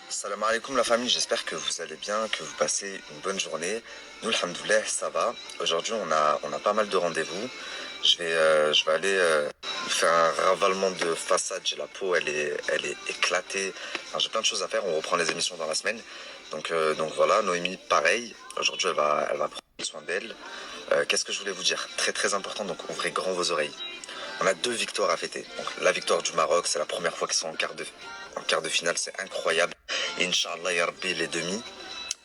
Salam alaikum la famille, j'espère que vous allez bien, que vous passez une bonne journée. Nous, alhamdoulilah, ça va. Aujourd'hui, on a pas mal de rendez-vous. Je vais aller faire un ravalement de façade. J'ai la peau, elle est éclatée. Enfin, j'ai plein de choses à faire. On reprend les émissions dans la semaine. Donc voilà, Noémie, pareil. Aujourd'hui, elle va prendre soin d'elle. Qu'est-ce que je voulais vous dire? Très très important, donc ouvrez grand vos oreilles. On a deux victoires à fêter. Donc, la victoire du Maroc, c'est la première fois qu'ils sont en quart de finale, c'est incroyable. Et Inch'Allah, ya Rabbi, les demi.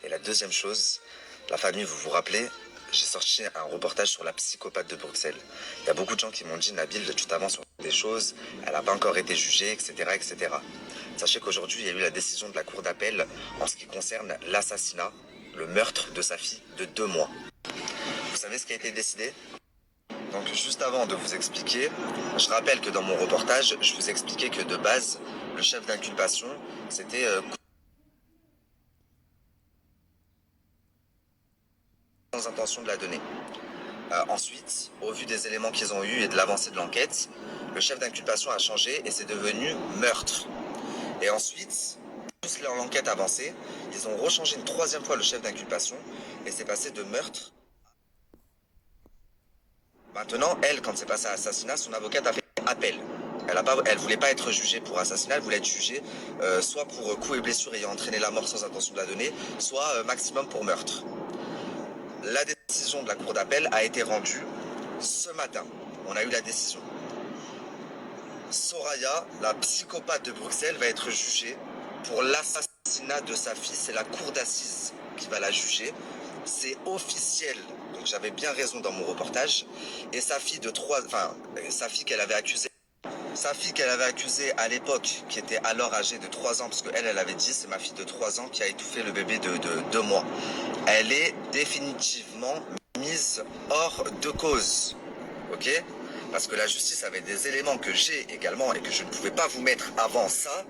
Et la deuxième chose, la famille, vous vous rappelez, j'ai sorti un reportage sur la psychopathe de Bruxelles. Il y a beaucoup de gens qui m'ont dit, Nabil, tu t'avances sur des choses, elle n'a pas encore été jugée, etc., etc. Sachez qu'aujourd'hui, il y a eu la décision de la cour d'appel en ce qui concerne l'assassinat, le meurtre de sa fille de 2 mois. Vous savez ce qui a été décidé? Donc juste avant de vous expliquer, je rappelle que dans mon reportage, je vous expliquais que de base, le chef d'inculpation, c'était sans intention de la donner. Ensuite, au vu des éléments qu'ils ont eus et de l'avancée de l'enquête, le chef d'inculpation a changé et c'est devenu meurtre. Et ensuite, plus l'enquête avançait, ils ont rechangé une troisième fois le chef d'inculpation et c'est passé de meurtre. Maintenant, elle, quand c'est passé à assassinat, son avocate a fait appel. Elle voulait pas être jugée pour assassinat, elle voulait être jugée soit pour coups et blessures ayant entraîné la mort sans intention de la donner, soit maximum pour meurtre. La décision de la cour d'appel a été rendue ce matin. On a eu la décision. Soraya, la psychopathe de Bruxelles, va être jugée pour l'assassinat de sa fille. C'est la cour d'assises qui va la juger. C'est officiel. Donc j'avais bien raison dans mon reportage. Et sa fille de 3... Enfin, sa fille qu'elle avait accusée. Sa fille qu'elle avait accusée à l'époque, qui était alors âgée de 3 ans, parce qu'elle, elle avait dit, c'est ma fille de 3 ans qui a étouffé le bébé de 2 mois. Elle est définitivement mise hors de cause. Ok? Parce que la justice avait des éléments que j'ai également et que je ne pouvais pas vous mettre avant ça.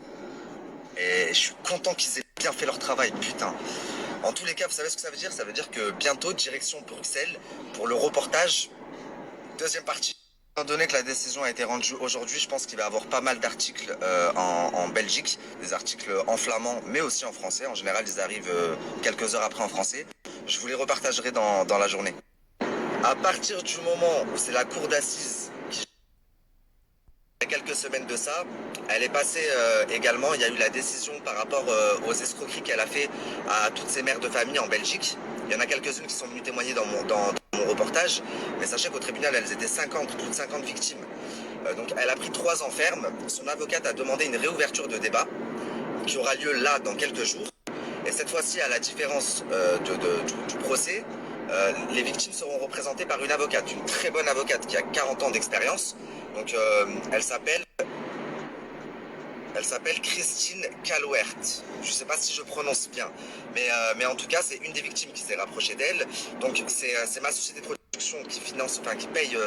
Et je suis content qu'ils aient bien fait leur travail, putain. En tous les cas, vous savez ce que ça veut dire? Ça veut dire que bientôt, direction Bruxelles, pour le reportage, deuxième partie. Étant donné que la décision a été rendue aujourd'hui, je pense qu'il va y avoir pas mal d'articles en Belgique, des articles en flamand, mais aussi en français. En général, ils arrivent quelques heures après en français. Je vous les repartagerai dans la journée. À partir du moment où c'est la cour d'assises qui, il y a quelques semaines de ça, elle est passée également, il y a eu la décision par rapport aux escroqueries qu'elle a fait à toutes ces mères de famille en Belgique. Il y en a quelques-unes qui sont venues témoigner dans mon reportage, mais sachez qu'au tribunal, elles étaient 50, plus de 50 victimes. Donc elle a pris 3 ans ferme. Son avocate a demandé une réouverture de débat qui aura lieu là dans quelques jours. Et cette fois-ci, à la différence du procès, les victimes seront représentées par une avocate, une très bonne avocate qui a 40 ans d'expérience. Donc elle s'appelle Christine Calwert. Je ne sais pas si je prononce bien, mais en tout cas, c'est une des victimes qui s'est rapprochée d'elle. Donc c'est ma société de production qui finance, enfin qui paye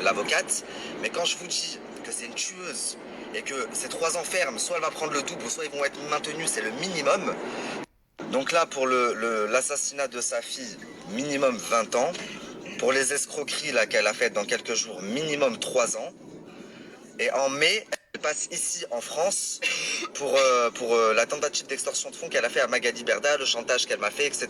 l'avocate. Mais quand je vous dis que c'est une tueuse et que ces 3 ans ferme, soit elle va prendre le double, soit ils vont être maintenus, c'est le minimum. Donc là, pour l'assassinat de sa fille, minimum 20 ans. Pour les escroqueries là qu'elle a faites dans quelques jours, minimum 3 ans. Et en mai, elle passe ici en France pour la tentative d'extorsion de fonds qu'elle a fait à Magali Berda, le chantage qu'elle m'a fait, etc.